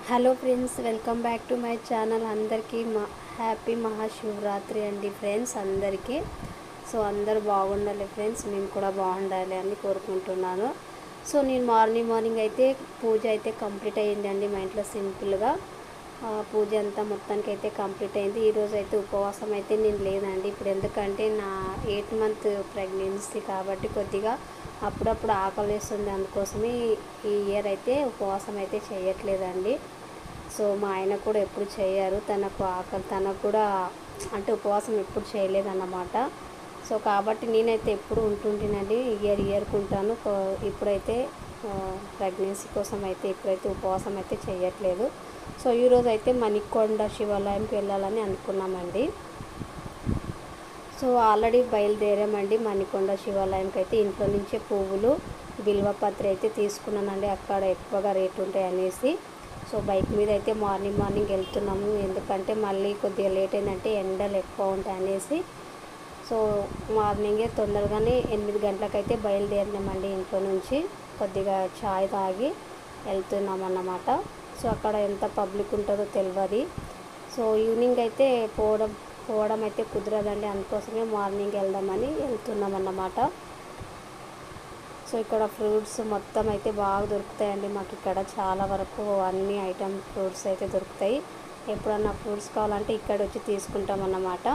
Hello friends, welcome back to my channel. అందరికీ happy Mahashivratri అండి friends అందరికీ. సో అందరూ బాగుండాలి ఫ్రెండ్స్, మేము కూడా బాగుండాలి అని కోరుకుంటున్నాను. సో నేను మార్నింగ్ అయితే పూజ అయితే కంప్లీట్ అయ్యిందండి. మా ఇంట్లో సింపుల్గా పూజ అంతా మొత్తానికి అయితే కంప్లీట్ అయింది. ఈరోజు అయితే ఉపవాసం అయితే నేను లేదండి. ఇప్పుడు ఎందుకంటే నా 8 మంత్ ప్రెగ్నెన్సీ కాబట్టి కొద్దిగా అప్పుడప్పుడు ఆకలిస్తుంది. అందుకోసమే ఈ ఇయర్ అయితే ఉపవాసం అయితే చేయట్లేదండి. సో మా ఆయన కూడా ఎప్పుడు చేయరు, తనకు కూడా అంటే ఉపవాసం ఎప్పుడు చేయలేదన్నమాట. సో కాబట్టి నేనైతే ఎప్పుడు ఉంటుంటానండి, ఇయర్కి ఉంటాను. ఇప్పుడైతే ప్రెగ్నెన్సీ కోసం అయితే ఇప్పుడైతే ఉపవాసం అయితే చేయట్లేదు. సో ఈరోజు అయితే మణికొండ శివాలయంకి వెళ్ళాలని అనుకున్నామండి. సో ఆల్రెడీ బయలుదేరామండి మణికొండ శివాలయంకి అయితే. ఇంట్లో నుంచే పువ్వులు, బిల్వపత్రి అయితే తీసుకున్నానండి, అక్కడ ఎక్కువగా రేటు ఉంటాయి అనేసి. సో బైక్ మీద అయితే మార్నింగ్ వెళ్తున్నాము, ఎందుకంటే మళ్ళీ కొద్దిగా లేట్ అయిందంటే ఎండలు ఎక్కువ ఉంటాయి అనేసి. సో మార్నింగే తొందరగానే 8 గంటలకైతే బయలుదేరినామండి ఇంట్లో నుంచి. కొద్దిగా చాయ్ తాగి వెళ్తున్నాం అన్నమాట. సో అక్కడ ఎంత పబ్లిక్ ఉంటుందో తెలియదు. సో ఈవినింగ్ అయితే పోవడం అయితే కుదరదండి, అందుకోసమే మార్నింగ్ వెళ్దామని వెళ్తున్నాం అన్నమాట. సో ఇక్కడ ఫ్రూట్స్ మొత్తం అయితే బాగా దొరుకుతాయండి మాకు ఇక్కడ. చాలా వరకు అన్ని ఐటమ్ ఫ్రూట్స్ అయితే దొరుకుతాయి. ఎప్పుడన్నా ఫ్రూట్స్ కావాలంటే ఇక్కడ వచ్చి తీసుకుంటాం అన్నమాట.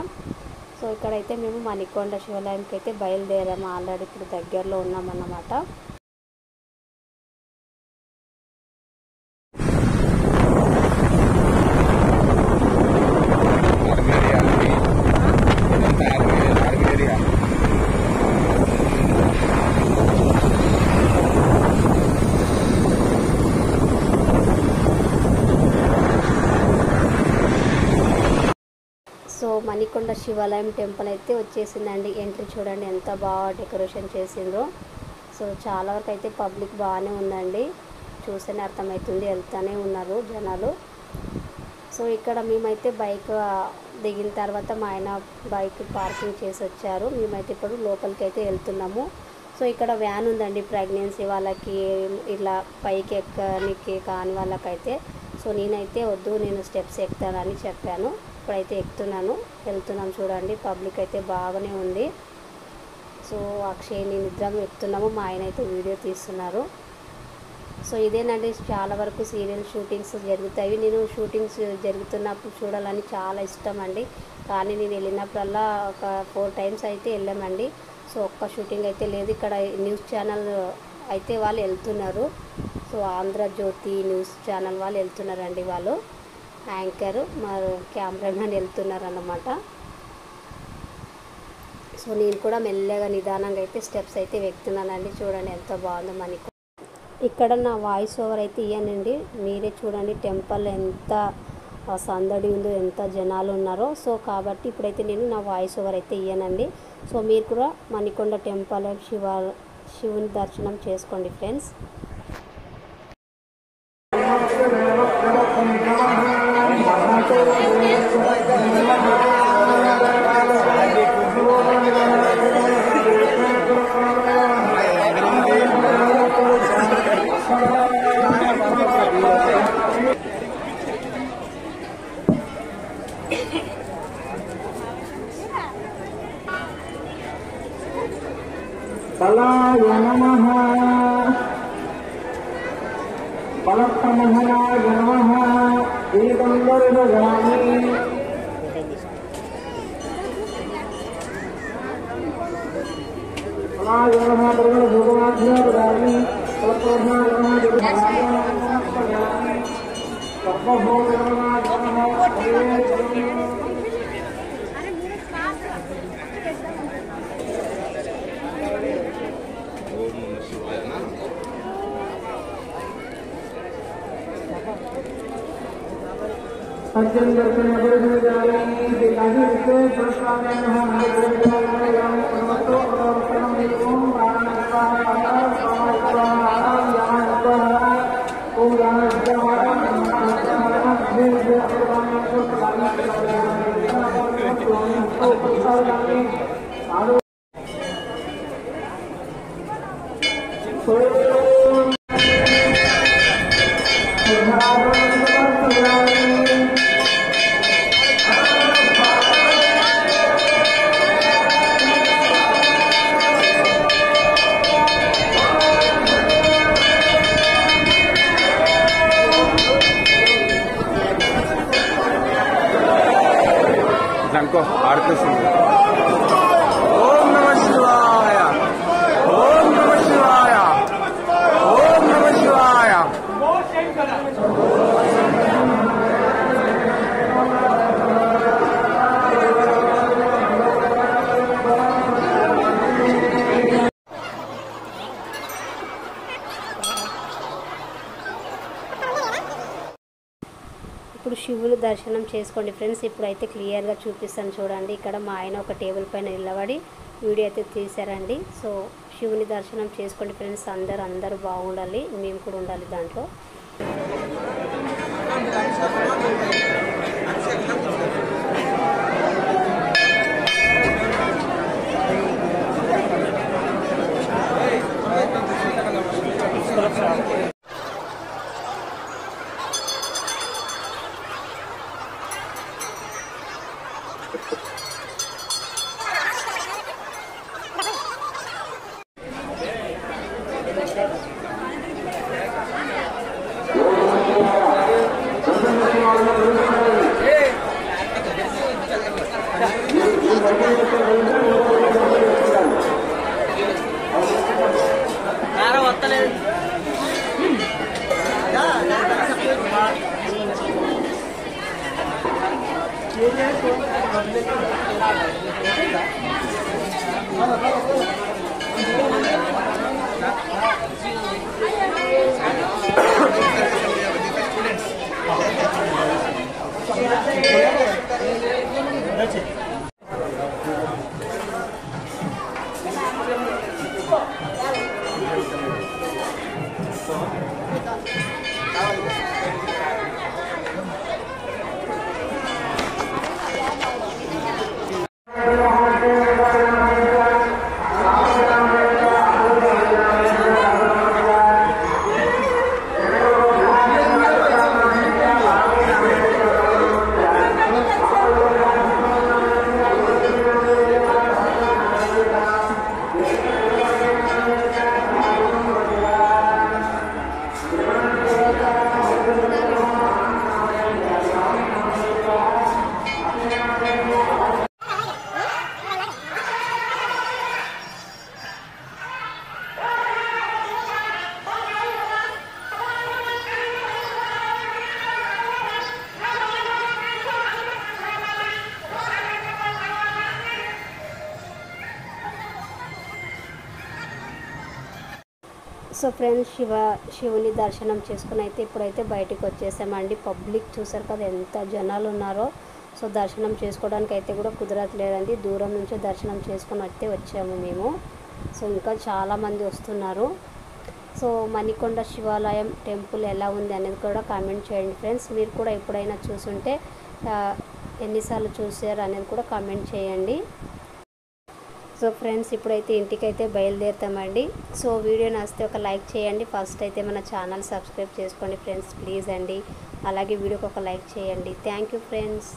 సో ఇక్కడైతే మేము మణికొండ శివాలయంకి అయితే బయలుదేరాము. ఆల్రెడీ ఇప్పుడు దగ్గరలో ఉన్నామన్నమాట. సో మణికొండ శివాలయం టెంపుల్ అయితే వచ్చేసిందండి. ఎంట్రీ చూడండి ఎంత బాగా డెకరేషన్ చేసిండ్రో. సో చాలా వరకు అయితే పబ్లిక్ బాగానే ఉందండి, చూస్తేనే అర్థమవుతుంది, వెళ్తూనే ఉన్నారు జనాలు. సో ఇక్కడ మేమైతే బైక్ దిగిన తర్వాత మా ఆయన బైక్ పార్కింగ్ చేసి వచ్చారు. మేమైతే ఇప్పుడు లోపలికి అయితే వెళ్తున్నాము. సో ఇక్కడ వ్యాన్ ఉందండి ప్రెగ్నెన్సీ వాళ్ళకి, ఇలా పైకి ఎక్కడానికి కాని వాళ్ళకైతే. సో నేనైతే వద్దు, నేను స్టెప్స్ ఎక్కుతానని చెప్పాను. ఇప్పుడైతే వెళ్తున్నాం చూడండి. పబ్లిక్ అయితే బాగానే ఉంది. సో అక్షయ్ నేను ఇద్దరం ఎక్కుతున్నాము, మా ఆయన అయితే వీడియో తీస్తున్నారు. సో ఇదేనండి, చాలా వరకు సీరియల్ షూటింగ్స్ జరుగుతాయి. నేను షూటింగ్స్ జరుగుతున్నప్పుడు చూడాలని చాలా ఇష్టం అండి. కానీ నేను వెళ్ళినప్పుడల్లా ఒక 4 టైమ్స్ అయితే వెళ్ళామండి. సో ఒక్క షూటింగ్ అయితే లేదు. ఇక్కడ న్యూస్ ఛానల్ అయితే వాళ్ళు వెళ్తున్నారు. సో ఆంధ్రజ్యోతి న్యూస్ ఛానల్ వాళ్ళు వెళ్తున్నారండి, వాళ్ళు యాంకర్ మరి కెమెరామెన్ వెళ్తున్నారు అన్నమాట. సో నేను కూడా మెల్లగా నిదానంగా అయితే స్టెప్స్ అయితే ఎక్కుతున్నానండి. చూడండి ఎంత బాగుందో మనకి. ఇక్కడ నా వాయిస్ ఓవర్ అయితే ఇయ్యానండి, మీరే చూడండి టెంపుల్ ఎంత సందడి ఉందో, ఎంత జనాలు ఉన్నారో. సో కాబట్టి ఇప్పుడైతే నేను నా వాయిస్ ఓవర్ అయితే ఇయ్యానండి. సో మీరు కూడా మణికొండ టెంపుల్ శివుని దర్శనం చేసుకోండి ఫ్రెండ్స్. बलाय नमः बलप्रमोहनाय नमः एकं दर्शयामि बलाय नमः भगवान् बलप्रमोहनाय नमः जगदाय नमः सर्वभूतनाय नमः सज्जन दर्शन अवधि जानी दिखाई से प्रसादे हम निर्विचार याम परमतो और परम ओम रामाय स्वाहा याम ओम रामाय ఊరుకో ఆడుతుంది. ఓం నమః శివాయ, ఓం నమః శివాయ, ఓం నమః శివాయ. ఇప్పుడు శివుని దర్శనం చేసుకోండి ఫ్రెండ్స్. ఇప్పుడైతే క్లియర్గా చూపిస్తాను చూడండి. ఇక్కడ మా ఆయన ఒక టేబుల్ పైన నిలబడి వీడియో అయితే తీశారండి. సో శివుని దర్శనం చేసుకోండి ఫ్రెండ్స్. అందరూ బాగుండాలి, మేము కూడా ఉండాలి దాంట్లో. సో ఫ్రెండ్స్ శివుని దర్శనం చేసుకుని అయితే ఇప్పుడైతే బయటికి వచ్చేసామండి. పబ్లిక్ చూసారు కదా ఎంత జనాలు ఉన్నారో. సో దర్శనం చేసుకోవడానికి అయితే కూడా కుదరట్లేదండి. దూరం నుంచి దర్శనం చేసుకొని అయితే వచ్చాము మేము. సో ఇంకా చాలామంది వస్తున్నారు. సో మణికొండ శివాలయం టెంపుల్ ఎలా ఉంది అనేది కూడా కామెంట్ చేయండి ఫ్రెండ్స్. మీరు కూడా ఎప్పుడైనా చూసుంటే ఎన్నిసార్లు చూసారు అనేది కూడా కామెంట్ చేయండి. సో ఫ్రెండ్స్ ఇప్పుడైతే ఇంటికైతే బయలుదేరుతామండి. సో వీడియో నచ్చితే ఒక లైక్ చేయండి. ఫస్ట్ అయితే మన ఛానల్ సబ్స్క్రైబ్ చేసుకోండి ఫ్రెండ్స్ ప్లీజ్ అండి. అలాగే వీడియోకి ఒక లైక్ చేయండి. Thank you friends.